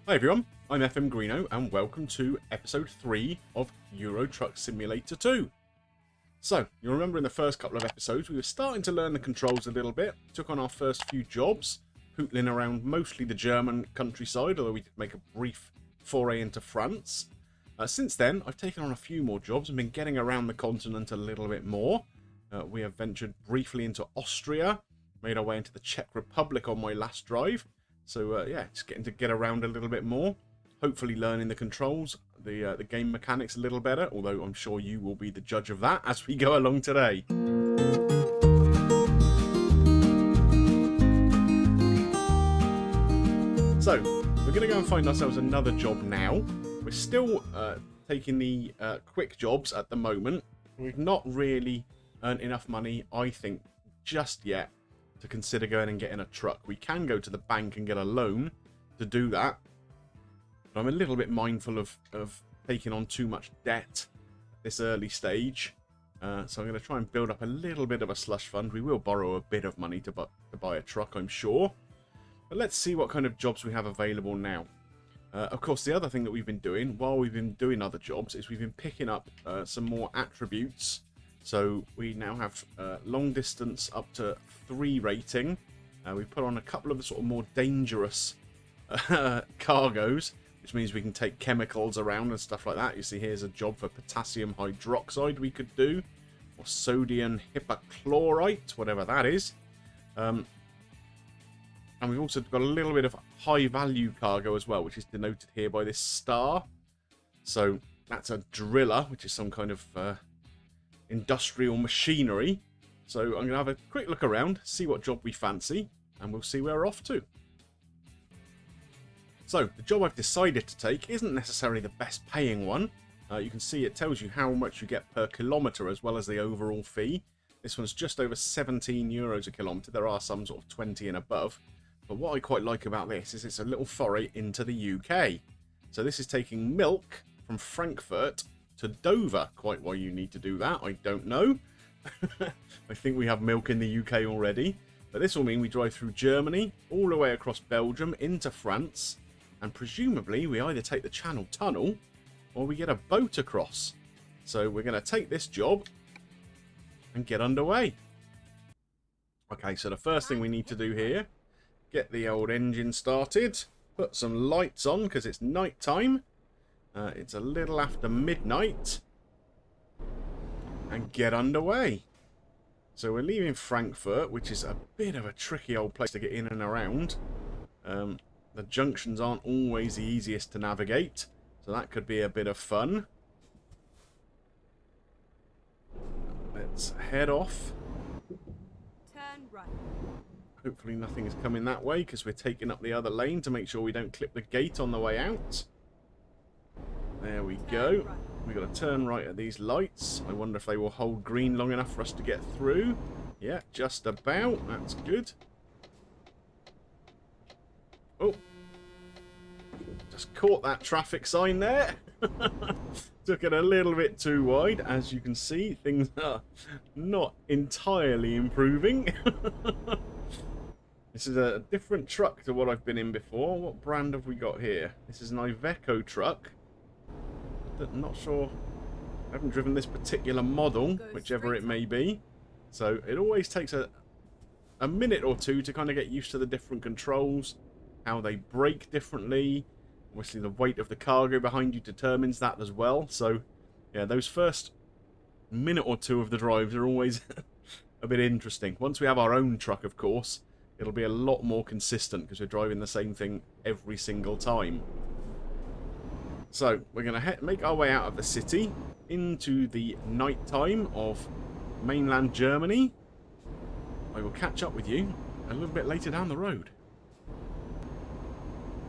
Hi everyone, I'm FM Greeno and welcome to episode 3 of Euro Truck Simulator 2. So, you'll remember in the first couple of episodes we were starting to learn the controls a little bit, took on our first few jobs, pootling around mostly the German countryside, although we did make a brief foray into France. Since then, I've taken on a few more jobs and been getting around the continent a little bit more. We have ventured briefly into Austria, made our way into the Czech Republic on my last drive. So yeah, just getting to get around a little bit more. Hopefully learning the controls, the game mechanics a little better, although I'm sure you will be the judge of that as we go along today. So, we're going to go and find ourselves another job now. We're still taking the quick jobs at the moment. We've not really earned enough money, I think, just yet to consider going and getting a truck. We can go to the bank and get a loan to do that, but I'm a little bit mindful of taking on too much debt at this early stage. So I'm going to try and build up a little bit of a slush fund. We will borrow a bit of money to buy a truck, I'm sure. But let's see what kind of jobs we have available now. Of course, the other thing that we've been doing while we've been doing other jobs is we've been picking up some more attributes. So we now have long distance up to 3 rating. We put on a couple of the sort of more dangerous cargoes, which means we can take chemicals around and stuff like that. You see here's a job for potassium hydroxide we could do, or sodium hypochlorite, whatever that is. And we've also got a little bit of high value cargo as well, which is denoted here by this star. So that's a driller, which is some kind of industrial machinery. So I'm going to have a quick look around, see what job we fancy, and we'll see where we're off to. So the job I've decided to take isn't necessarily the best paying one. You can see it tells you how much you get per kilometre as well as the overall fee. This one's just over 17 euros a kilometre. There are some sort of 20 and above. But what I quite like about this is it's a little foray into the UK. So this is taking milk from Frankfurt to Dover. Quite why you need to do that, I don't know. I think we have milk in the UK already. But this will mean we drive through Germany, all the way across Belgium, into France. And presumably we either take the Channel Tunnel or we get a boat across. So we're going to take this job and get underway. Okay, so the first thing we need to do here, get the old engine started, put some lights on because it's night time. It's a little after midnight, and get underway. So we're leaving Frankfurt, which is a bit of a tricky old place to get in and around. The junctions aren't always the easiest to navigate, so that could be a bit of fun. Let's head off. Turn right. Hopefully nothing is coming that way because we're taking up the other lane to make sure we don't clip the gate on the way out. There we go. We've got to turn right at these lights. I wonder if they will hold green long enough for us to get through. Yeah, just about. That's good. Oh. Just caught that traffic sign there. Took it a little bit too wide. As you can see, things are not entirely improving. This is a different truck to what I've been in before. What brand have we got here? This is an Iveco truck. I'm not sure. I haven't driven this particular model, whichever it may be. So it always takes a minute or two to kind of get used to the different controls, how they brake differently. Obviously the weight of the cargo behind you determines that as well. So yeah, those first minute or two of the drives are always a bit interesting. Once we have our own truck, of course, it'll be a lot more consistent because we're driving the same thing every single time. So we're going to make our way out of the city into the night time of mainland Germany. I will catch up with you a little bit later down the road.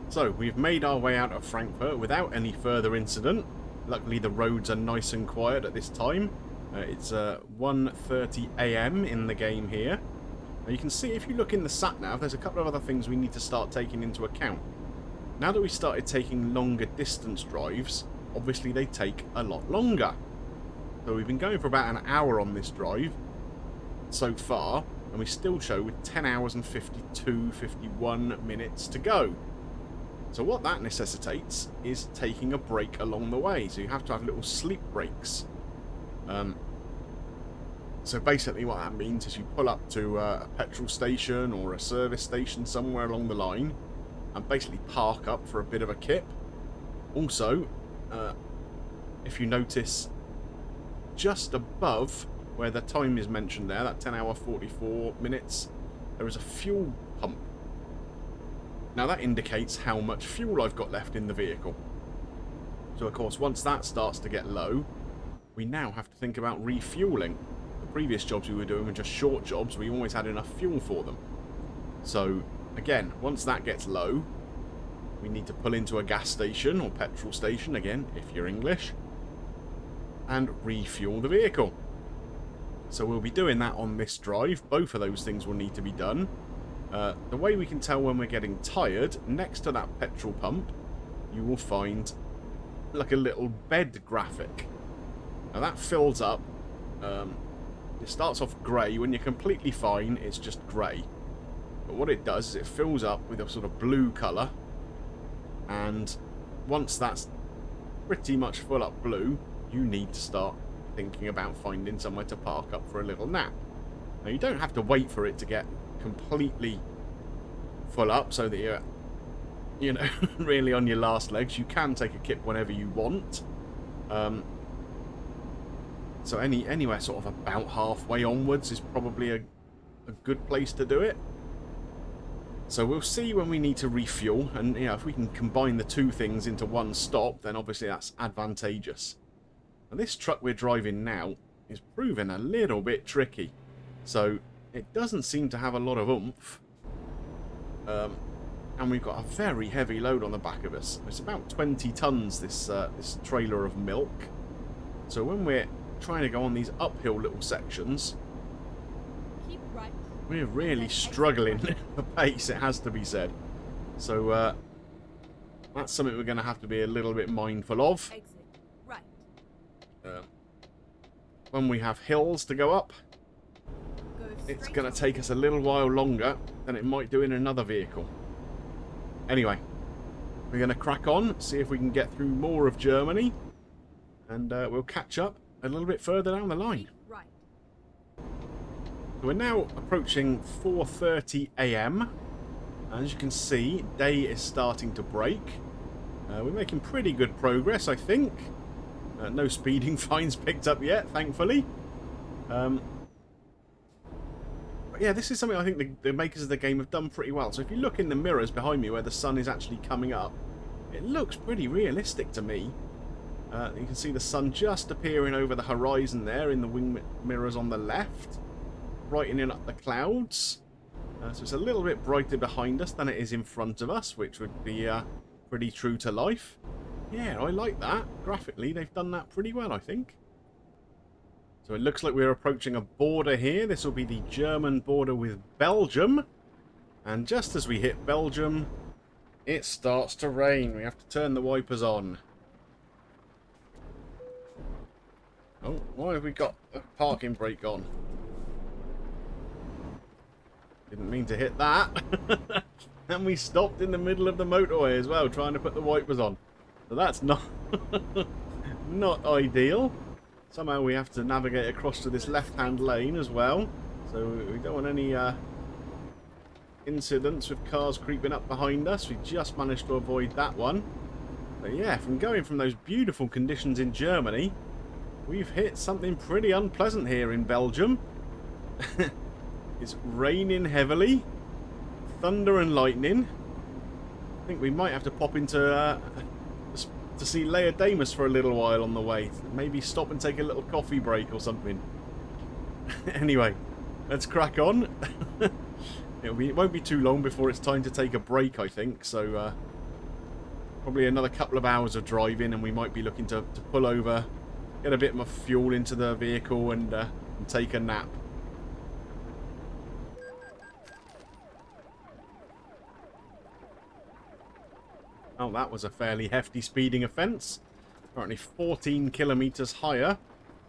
So we've made our way out of Frankfurt without any further incident. Luckily the roads are nice and quiet at this time. It's 1:30 AM in the game here. Now you can see if you look in the sat-nav, there's a couple of other things we need to start taking into account. Now that we started taking longer distance drives, obviously they take a lot longer. So we've been going for about an hour on this drive so far, and we still show with 10 hours and 51 minutes to go. So what that necessitates is taking a break along the way. So you have to have little sleep breaks. So basically what that means is you pull up to a petrol station or a service station somewhere along the line and basically park up for a bit of a kip. Also, if you notice, just above where the time is mentioned there, that 10 hour 44 minutes, there is a fuel pump. Now that indicates how much fuel I've got left in the vehicle. So of course once that starts to get low, we now have to think about refueling. The previous jobs we were doing were just short jobs, we always had enough fuel for them. So again, once that gets low, we need to pull into a gas station or petrol station, again, if you're English, and refuel the vehicle. So we'll be doing that on this drive. Both of those things will need to be done. The way we can tell when we're getting tired, next to that petrol pump, you will find like a little bed graphic. Now that fills up. It starts off grey. When you're completely fine, it's just grey. But what it does is it fills up with a sort of blue colour. And once that's pretty much full up blue, you need to start thinking about finding somewhere to park up for a little nap. Now you don't have to wait for it to get completely full up so that you're, you know, really on your last legs. You can take a kip whenever you want. So anywhere sort of about halfway onwards is probably a good place to do it. So we'll see when we need to refuel, and you know, if we can combine the two things into one stop, then obviously that's advantageous. And this truck we're driving now is proving a little bit tricky. So it doesn't seem to have a lot of oomph. And we've got a very heavy load on the back of us. It's about 20 tons, this trailer of milk. So when we're trying to go on these uphill little sections, Keep right. we're really struggling for pace, it has to be said. So that's something we're going to have to be a little bit mindful of. Exit. Right. When we have hills to go up, Go it's straight going to take us a little while longer than it might do in another vehicle. Anyway, we're going to crack on, see if we can get through more of Germany, and we'll catch up a little bit further down the line. Keep right. We're now approaching 4:30 AM. As you can see, day is starting to break. We're making pretty good progress, I think. No speeding fines picked up yet, thankfully. But yeah, this is something I think the makers of the game have done pretty well. So if you look in the mirrors behind me where the sun is actually coming up, it looks pretty realistic to me. You can see the sun just appearing over the horizon there in the wing mirrors on the left, brightening up the clouds. So it's a little bit brighter behind us than it is in front of us, which would be pretty true to life. Yeah, I like that. Graphically, they've done that pretty well, I think. So it looks like we're approaching a border here. This will be the German border with Belgium. And just as we hit Belgium, it starts to rain. We have to turn the wipers on. Oh, why have we got a parking brake on? Didn't mean to hit that. And we stopped in the middle of the motorway as well, trying to put the wipers on. So that's not not ideal. Somehow we have to navigate across to this left-hand lane as well. So we don't want any incidents with cars creeping up behind us. We just managed to avoid that one. But yeah, from going from those beautiful conditions in Germany, we've hit something pretty unpleasant here in Belgium. It's raining heavily, thunder and lightning. I think we might have to pop into to see Leodamus for a little while on the way. Maybe stop and take a little coffee break or something. Anyway, let's crack on. It won't be too long before it's time to take a break, I think. So probably another couple of hours of driving, and we might be looking to pull over, get a bit more fuel into the vehicle, and take a nap. Oh, that was a fairly hefty speeding offence. Apparently 14 kilometres higher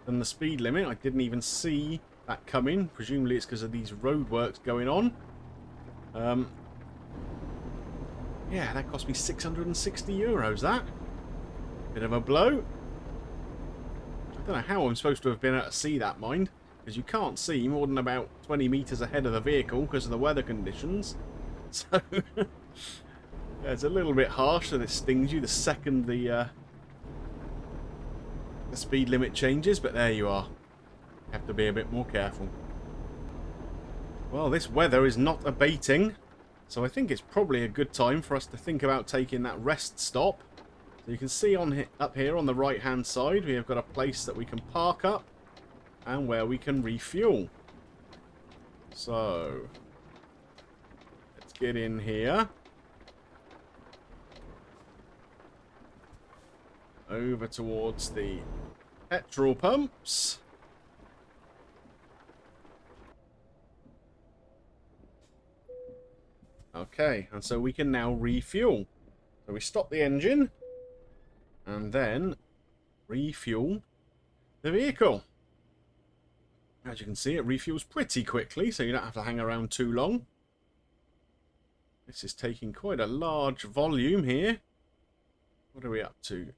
than the speed limit. I didn't even see that coming. Presumably it's because of these roadworks going on. Yeah, that cost me 660 euros, that. Bit of a blow. I don't know how I'm supposed to have been able to see that, mind, because you can't see more than about 20 metres ahead of the vehicle because of the weather conditions. So, yeah, it's a little bit harsh and it stings you the second the speed limit changes, but there you are. Have to be a bit more careful. Well, this weather is not abating, so I think it's probably a good time for us to think about taking that rest stop. So you can see up here on the right hand side we have got a place that we can park up and where we can refuel. So let's get in here. Over towards the petrol pumps. Okay, and so we can now refuel. So we stop the engine and then refuel the vehicle. As you can see, it refuels pretty quickly, so you don't have to hang around too long. This is taking quite a large volume here. What are we up to?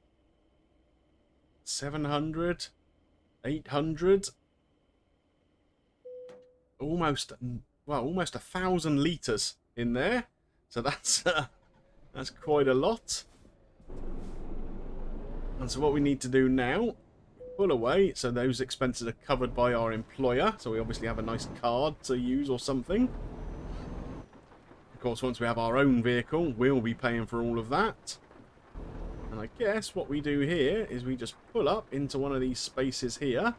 700, 800, almost 1,000 litres in there. So that's quite a lot. And so what we need to do now, pull away, so those expenses are covered by our employer. So we obviously have a nice card to use or something. Of course, once we have our own vehicle, we'll be paying for all of that. And I guess what we do here is we just pull up into one of these spaces here.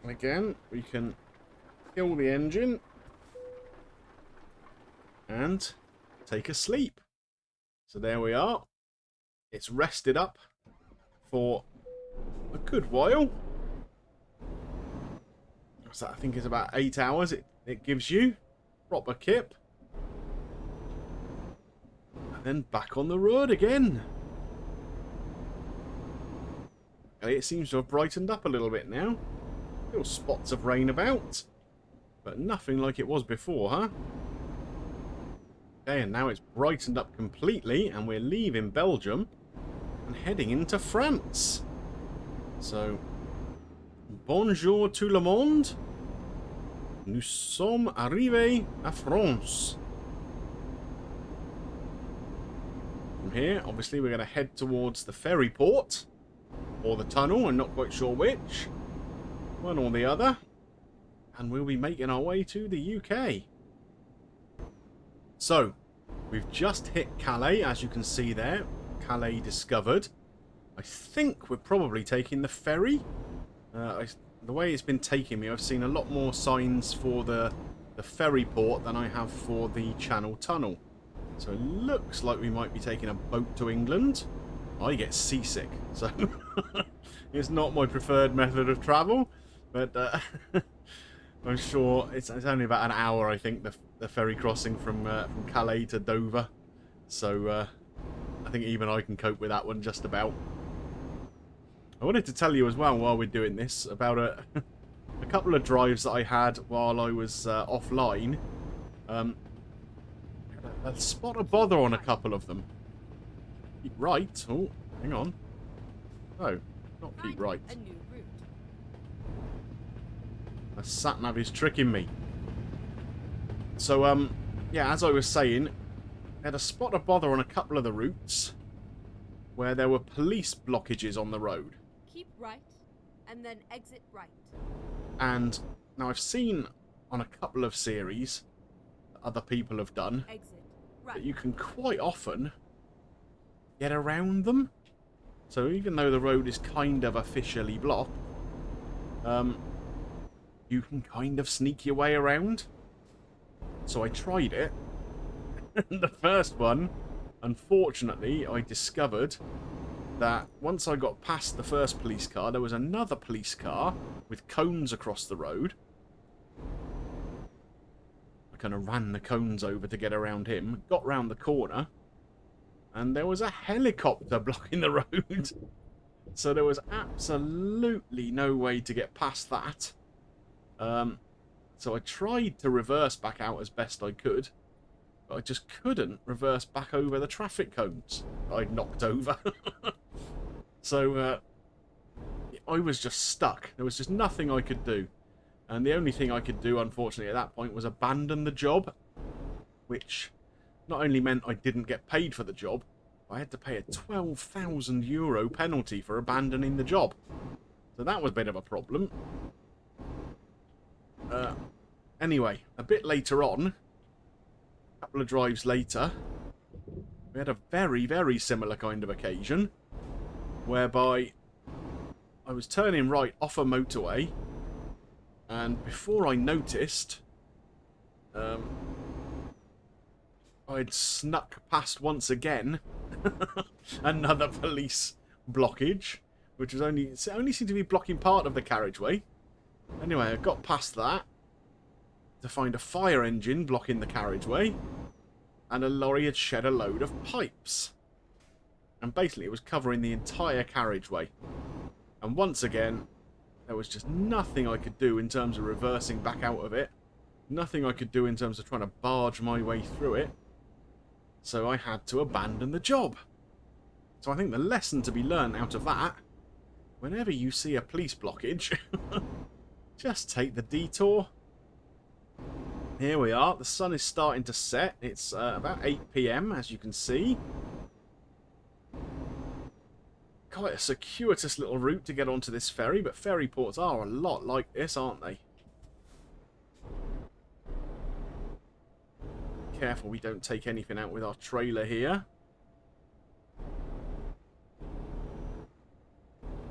And again, we can kill the engine and take a sleep. So there we are. It's rested up for a good while. So I think it's about 8 hours it gives you. Proper kip. And then back on the road again. Okay, it seems to have brightened up a little bit now. Little spots of rain about. But nothing like it was before, huh? Okay, and now it's brightened up completely, and we're leaving Belgium and heading into France. So, bonjour tout le monde. Nous sommes arrivés à France. From here, obviously, we're going to head towards the ferry port, or the tunnel, I'm not quite sure which. One or the other. And we'll be making our way to the UK. So, we've just hit Calais, as you can see there. Calais discovered. I think we're probably taking the ferry. The way it's been taking me, I've seen a lot more signs for the ferry port than I have for the Channel Tunnel. So it looks like we might be taking a boat to England. I get seasick, so it's not my preferred method of travel. But I'm sure it's only about an hour, I think, the ferry crossing from Calais to Dover. So I think even I can cope with that one just about. I wanted to tell you as well, while we're doing this, about a couple of drives that I had while I was offline. A spot of bother on a couple of them. Keep right. Oh, hang on. No, not keep right. A new route. The sat-nav is tricking me. So, yeah, as I was saying, I had a spot of bother on a couple of the routes where there were police blockages on the road. Keep right, and then exit right. And now I've seen on a couple of series that other people have done Exit right. that you can quite often get around them. So even though the road is kind of officially blocked, you can kind of sneak your way around. So I tried it. The first one, unfortunately, I discovered that once I got past the first police car, there was another police car with cones across the road. I kind of ran the cones over to get around him, got round the corner, and there was a helicopter blocking the road. So there was absolutely no way to get past that. So I tried to reverse back out as best I could, but I just couldn't reverse back over the traffic cones that I'd knocked over. So I was just stuck. There was just nothing I could do. And the only thing I could do, unfortunately, at that point was abandon the job, which not only meant I didn't get paid for the job, I had to pay a €12,000 penalty for abandoning the job. So that was a bit of a problem. Anyway, a bit later on, a couple of drives later, we had a very, very similar kind of occasion, whereby I was turning right off a motorway, and before I noticed, I'd snuck past once again another police blockage, which was only seemed to be blocking part of the carriageway. Anyway, I got past that to find a fire engine blocking the carriageway, and a lorry had shed a load of pipes. And basically it was covering the entire carriageway. And once again, there was just nothing I could do in terms of reversing back out of it. Nothing I could do in terms of trying to barge my way through it. So I had to abandon the job. So I think the lesson to be learned out of that, whenever you see a police blockage, just take the detour. Here we are. The sun is starting to set. It's about 8 PM, as you can see. Quite a circuitous little route to get onto this ferry, but ferry ports are a lot like this, aren't they? Careful we don't take anything out with our trailer here.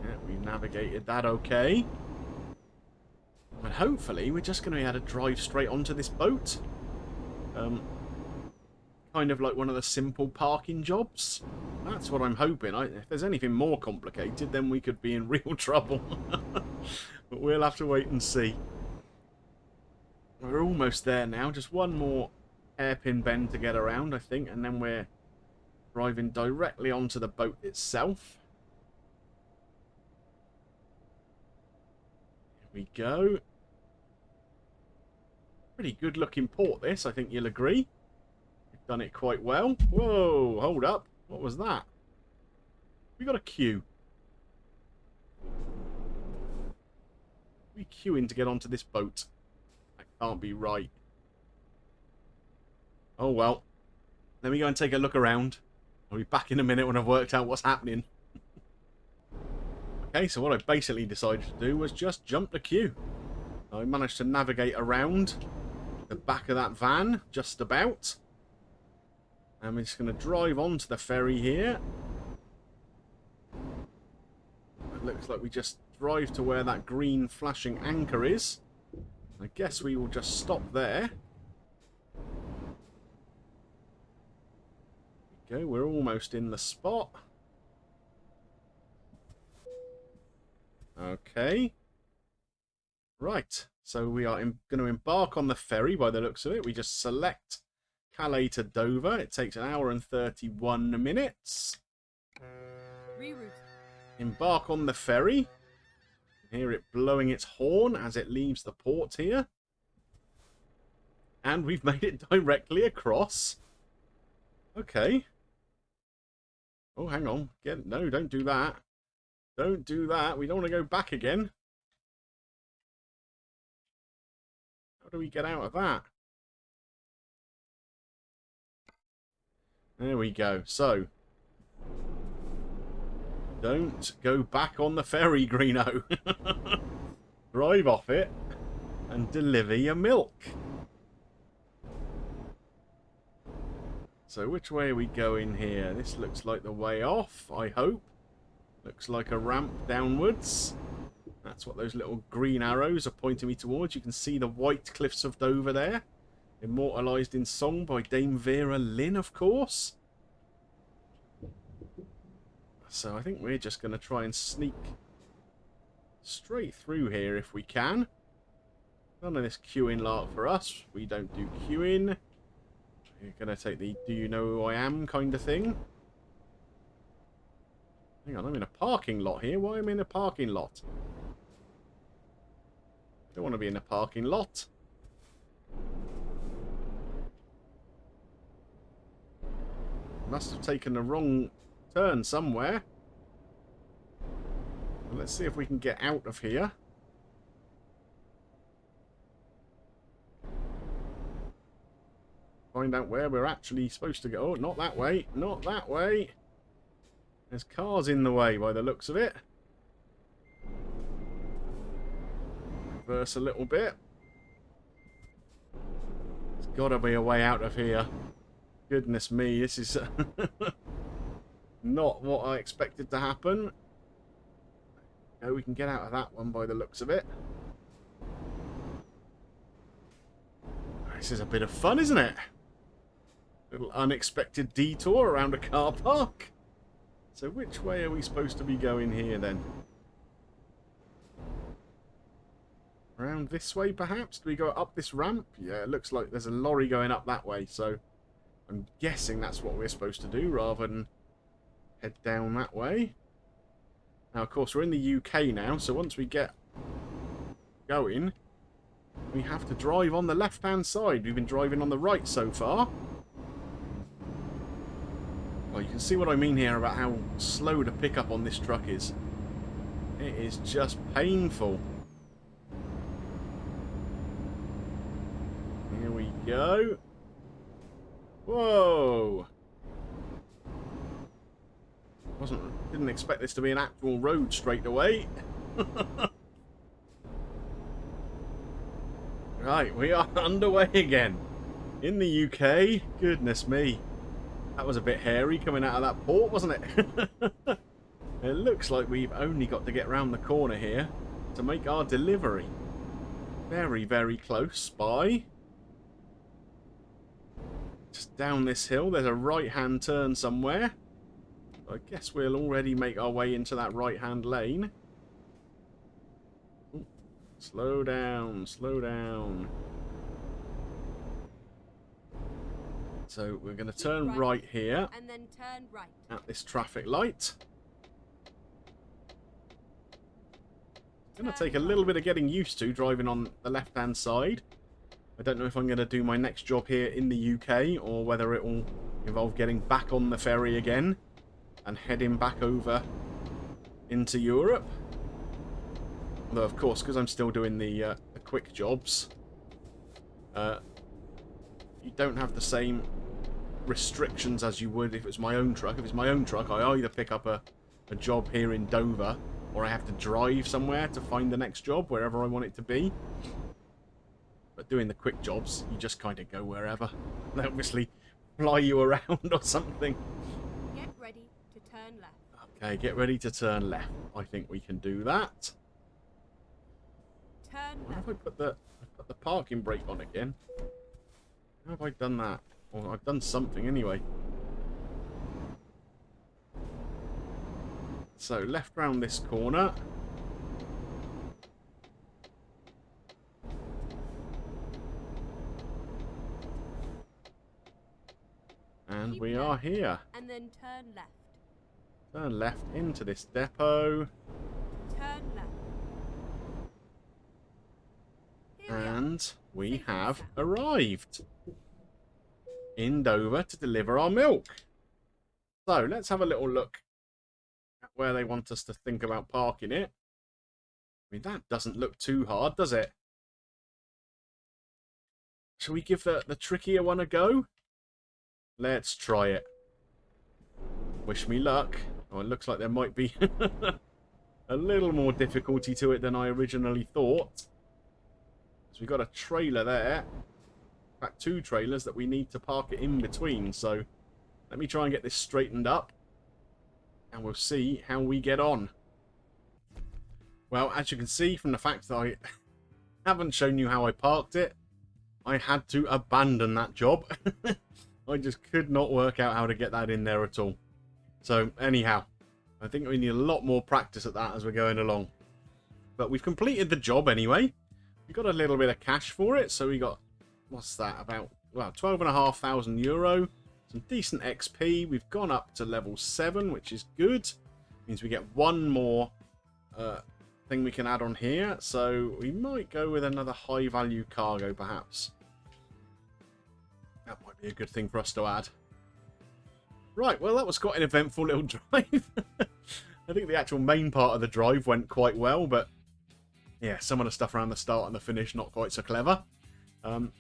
Yeah, we've navigated that okay. And hopefully we're just going to be able to drive straight onto this boat. Kind of like one of the simple parking jobs. That's what I'm hoping. If there's anything more complicated, then we could be in real trouble. But we'll have to wait and see. We're almost there now. Just one more hairpin bend to get around, I think, and then we're driving directly onto the boat itself. Here we go. Pretty good looking port this, I think you'll agree. We've done it quite well. Whoa, hold up. What was that? We got a queue. We queuing to get onto this boat. That can't be right. Oh well. Let me go and take a look around. I'll be back in a minute when I've worked out what's happening. Okay, so what I basically decided to do was just jump the queue. I managed to navigate around the back of that van, just about. And we're just going to drive onto the ferry here. It looks like we just drive to where that green flashing anchor is. I guess we will just stop there. There we go, we're almost in the spot. Okay. Right, so we are going to embark on the ferry by the looks of it. We just select Calais to Dover. It takes 1 hour and 31 minutes. Reroute. Embark on the ferry. Hear it blowing its horn as it leaves the port here. And we've made it directly across. Okay. Oh, hang on. No, don't do that. Don't do that. We don't want to go back again. How do we get out of that? There we go. So, don't go back on the ferry, Greeno. Drive off it and deliver your milk. So which way are we going here? This looks like the way off, I hope. Looks like a ramp downwards. That's what those little green arrows are pointing me towards. You can see the white cliffs of Dover there. Immortalised in song by Dame Vera Lynn, of course. So I think we're just going to try and sneak straight through here if we can. None of this queuing lark for us. We don't do queuing. We're going to take the do you know who I am kind of thing. Hang on, I'm in a parking lot here. Why am I in a parking lot? I don't want to be in a parking lot. Must have taken a wrong turn somewhere. Well, let's see if we can get out of here. Find out where we're actually supposed to go. Oh, not that way. Not that way. There's cars in the way by the looks of it. Reverse a little bit. There's got to be a way out of here. Goodness me, this is not what I expected to happen. No, we can get out of that one by the looks of it. This is a bit of fun, isn't it? Little unexpected detour around a car park. So which way are we supposed to be going here then? Around this way perhaps? Do we go up this ramp? Yeah, it looks like there's a lorry going up that way, so I'm guessing that's what we're supposed to do rather than head down that way. Now, of course, we're in the UK now, so once we get going, we have to drive on the left-hand side. We've been driving on the right so far. Well, you can see what I mean here about how slow the pickup on this truck is. It is just painful. Here we go. Whoa! Didn't expect this to be an actual road straight away. Right, we are underway again. In the UK. Goodness me. That was a bit hairy coming out of that port, wasn't it? It looks like we've only got to get round the corner here to make our delivery. Very, very close by. Just down this hill, there's a right-hand turn somewhere. I guess we'll already make our way into that right-hand lane. Ooh, slow down, slow down. So we're going to turn right here. And then turn right. At this traffic light. It's going to take a little bit of getting used to driving on the left-hand side. I don't know if I'm going to do my next job here in the UK or whether it will involve getting back on the ferry again and heading back over into Europe. Although, of course, because I'm still doing the quick jobs, you don't have the same restrictions as you would if it's my own truck. If it's my own truck, I either pick up a job here in Dover or I have to drive somewhere to find the next job, wherever I want it to be. But doing the quick jobs, you just kind of go wherever. They obviously fly you around or something. Get ready to turn left. Okay, get ready to turn left. I think we can do that. Turn Why left. have I put the parking brake on again? How have I done that? Well, I've done something anyway. So, left round this corner. And Keep we left. are here. And then turn left. Turn left into this depot. Turn left. Here we are. And we Safe and have sound. arrived in Dover to deliver our milk. So, let's have a little look at where they want us to think about parking it. I mean, that doesn't look too hard, does it? Shall we give the trickier one a go? Let's try it. Wish me luck. Oh, it looks like there might be a little more difficulty to it than I originally thought. So we've got a trailer there. In fact, two trailers that we need to park it in between. So let me try and get this straightened up. And we'll see how we get on. Well, as you can see from the fact that I haven't shown you how I parked it, I had to abandon that job. I just could not work out how to get that in there at all. So, anyhow, I think we need a lot more practice at that as we're going along. But we've completed the job anyway. We got a little bit of cash for it. So we got, what's that, about, well, 12,500 euro. Some decent XP. We've gone up to level 7, which is good. Means we get one more thing we can add on here. So we might go with another high value cargo, perhaps. That might be a good thing for us to add. Right, well, that was quite an eventful little drive. I think the actual main part of the drive went quite well, but yeah, some of the stuff around the start and the finish not quite so clever. But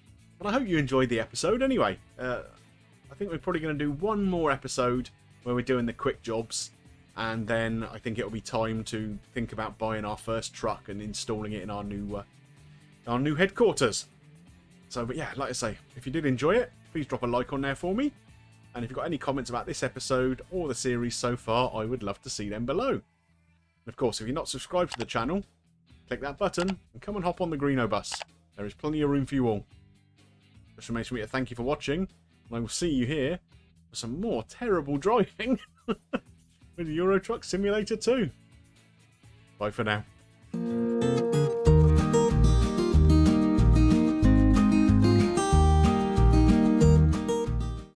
I hope you enjoyed the episode anyway. I think we're probably going to do one more episode where we're doing the quick jobs, and then I think it'll be time to think about buying our first truck and installing it in our new headquarters. So, but yeah, like I say, if you did enjoy it, please drop a like on there for me. And if you've got any comments about this episode or the series so far, I would love to see them below. And of course, if you're not subscribed to the channel, click that button and come and hop on the Greenobus. There is plenty of room for you all. Just remains for me to thank you for watching, and I will see you here for some more terrible driving with Euro Truck Simulator 2. Bye for now.